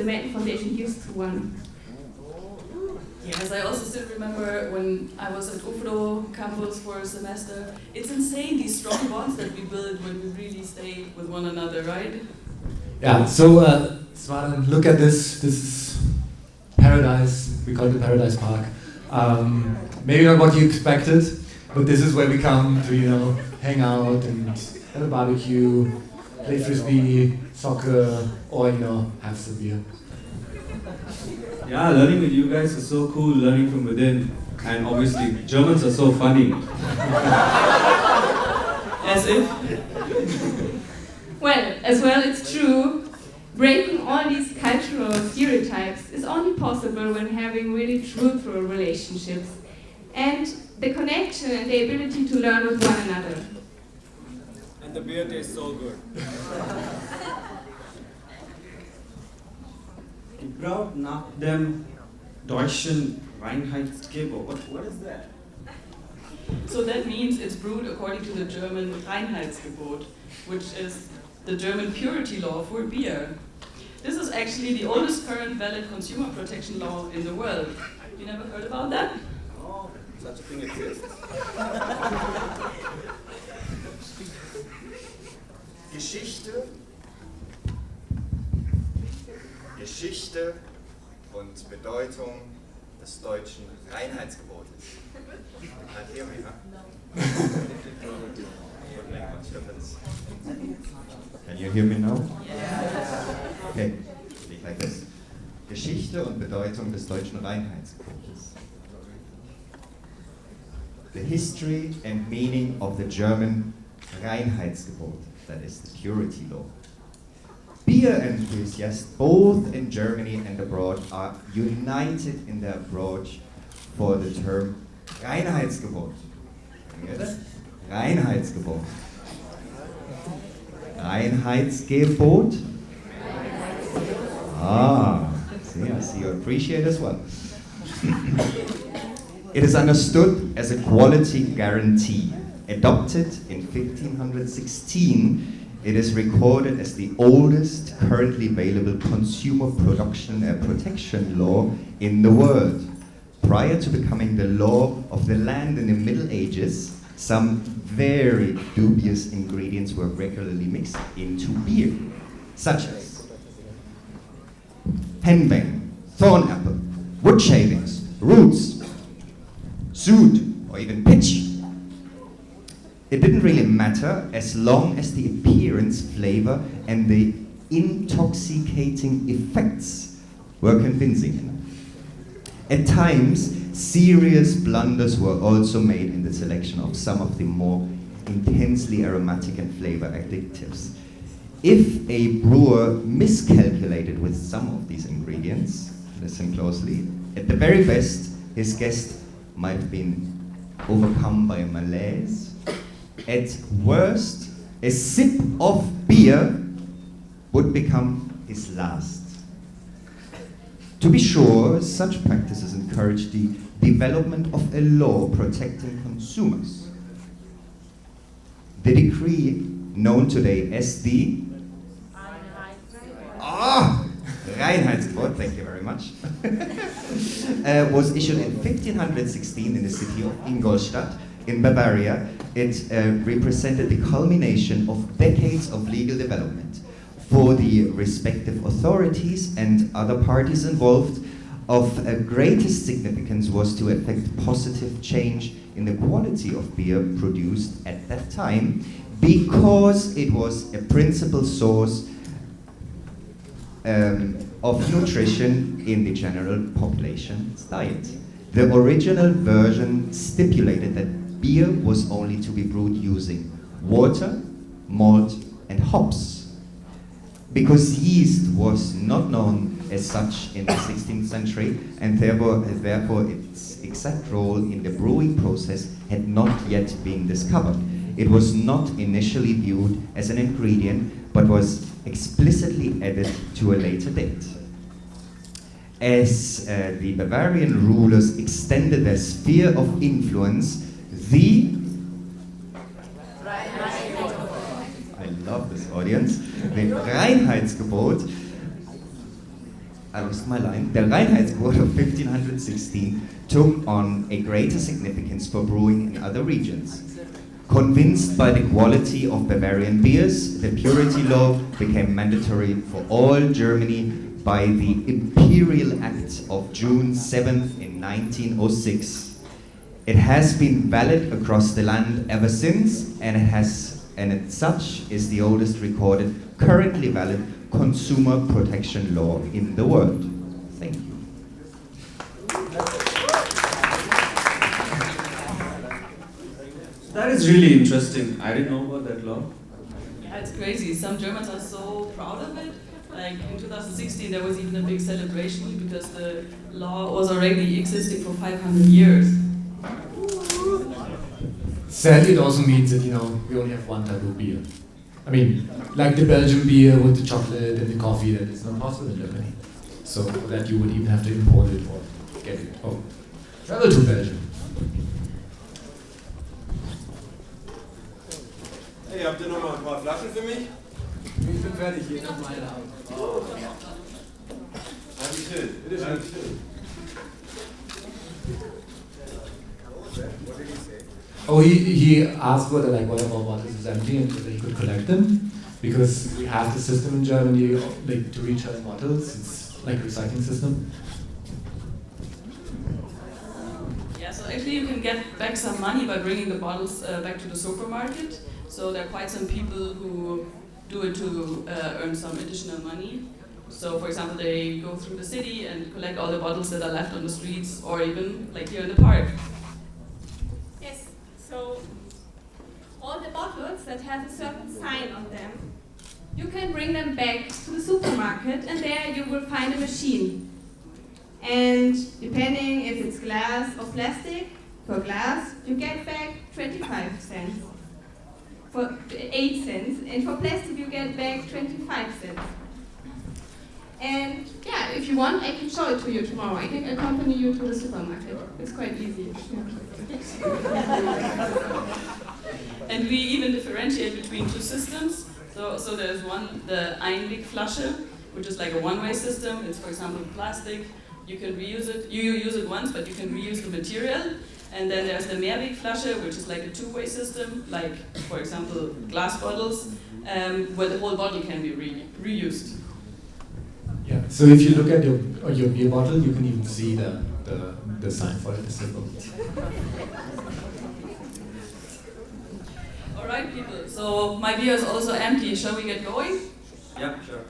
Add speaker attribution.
Speaker 1: the Melton Foundation gives to one.
Speaker 2: Yes, I also still remember when I was at UFRO campus for a semester. It's insane, these strong bonds that we build when we really stay with one another, right?
Speaker 3: Yeah, so Svanen, look at this. This is paradise. We call it the Paradise Park. Maybe not what you expected, but this is where we come to, hang out and have a barbecue, play frisbee, soccer, or, have some beer.
Speaker 4: Yeah, learning with you guys is so cool, learning from within. And obviously, Germans are so funny. As if.
Speaker 1: Well, as well, it's true. Breaking all these cultural stereotypes is only possible when having really truthful relationships and the connection and the ability to learn with one another.
Speaker 5: And the beer tastes so good.
Speaker 4: Die Braut nach dem deutschen Reinheitsgebot. What is that?
Speaker 2: So that means it's brewed according to the German Reinheitsgebot, which is the German purity law for beer. This is actually the oldest current valid consumer protection law in the world. You never heard about that?
Speaker 5: Oh, such a thing exists.
Speaker 6: Geschichte und Bedeutung des deutschen Reinheitsgebotes. Can't hear me, huh? Wouldn't make much difference. Can you hear me now? Okay, speak like this. Geschichte und Bedeutung des deutschen Reinheitsgebotes. The history and meaning of the German Reinheitsgebot, that is the purity law. Beer enthusiasts, both in Germany and abroad, are united in their approach for the term Reinheitsgebot. Can you get it? Reinheitsgebot. Reinheitsgebot? See, I see you appreciate as well. It is understood as a quality guarantee. Adopted in 1516, it is recorded as the oldest currently available consumer protection law in the world. Prior to becoming the law of the land in the Middle Ages, some very dubious ingredients were regularly mixed into beer, such as henbane, thorn apple, wood shavings, roots, soot, or even pitch. It didn't really matter as long as the appearance, flavor, and the intoxicating effects were convincing enough. At times, serious blunders were also made in the selection of some of the more intensely aromatic and flavor additives. If a brewer miscalculated with some of these ingredients, listen closely, at the very best, his guest might have been overcome by a malaise. At worst, a sip of beer would become his last. To be sure, such practices encourage the development of a law protecting consumers. The decree, known today as the Reinheitsgebot, thank you very much, was issued in 1516 in the city of Ingolstadt in Bavaria. It represented the culmination of decades of legal development. For the respective authorities and other parties involved, of greatest significance was to effect positive change in the quality of beer produced at that time, because it was a principal source of nutrition in the general population's diet. The original version stipulated that beer was only to be brewed using water, malt, and hops. Because yeast was not known as such in the 16th century, and therefore its exact role in the brewing process had not yet been discovered. It was not initially viewed as an ingredient, but was explicitly added to a later date. As the Bavarian rulers extended their sphere of influence, I love this audience, the Reinheitsgebot I lost my line. The Reinheitsgebot of 1516 took on a greater significance for brewing in other regions. Convinced by the quality of Bavarian beers, the purity law became mandatory for all Germany by the Imperial Act of June 7th in 1906. It has been valid across the land ever since, and as such is the oldest recorded, currently valid consumer protection law in the world. Thank you.
Speaker 4: That is really interesting. I didn't know about that law.
Speaker 2: Yeah, it's crazy. Some Germans are so proud of it. Like in 2016, there was even a big celebration because the law was already existing for 500 years.
Speaker 3: Sadly, it also means that, you know, we only have one type of beer. I mean, like the Belgian beer with the chocolate and the coffee, that is not possible in Germany. So for that you would even have to import it or get it. Oh, travel to Belgium.
Speaker 5: Hey, habt ihr noch mal ein paar Flaschen für mich?
Speaker 3: Ich bin fertig, hier kommt meine Hand.
Speaker 5: Oh. Dankeschön. Bitte schön. What did he say?
Speaker 3: Oh, he asked whether like whatever bottles is empty and whether he could collect them, because we have the system in Germany like to return bottles. It's like a recycling system.
Speaker 2: Yeah, so actually you can get back some money by bringing the bottles back to the supermarket. So there are quite some people who do it to earn some additional money. So for example, they go through the city and collect all the bottles that are left on the streets, or even like here in the park.
Speaker 1: Yes, so all the bottles that have a certain sign on them, you can bring them back to the supermarket, and there you will find a machine. And depending if it's glass or plastic, for glass you get back 25 cents. For 8 cents, and for plastic you get back 25 cents. And yeah, if you want, I can show it to you tomorrow. I can accompany you to the supermarket. It's quite easy.
Speaker 2: And we even differentiate between two systems. So there's one, the Einwegflasche, which is like a one-way system. It's, for example, plastic. You can reuse it. You use it once, but you can reuse the material. And then there's the Mehrwegflasche, which is like a two-way system, like, for example, glass bottles, where the whole bottle can be reused.
Speaker 3: Yeah. So if you look at your beer bottle, you can even see the sign for it, the symbol.
Speaker 2: All right, people. So my beer is also empty. Shall we get going?
Speaker 4: Yeah, sure.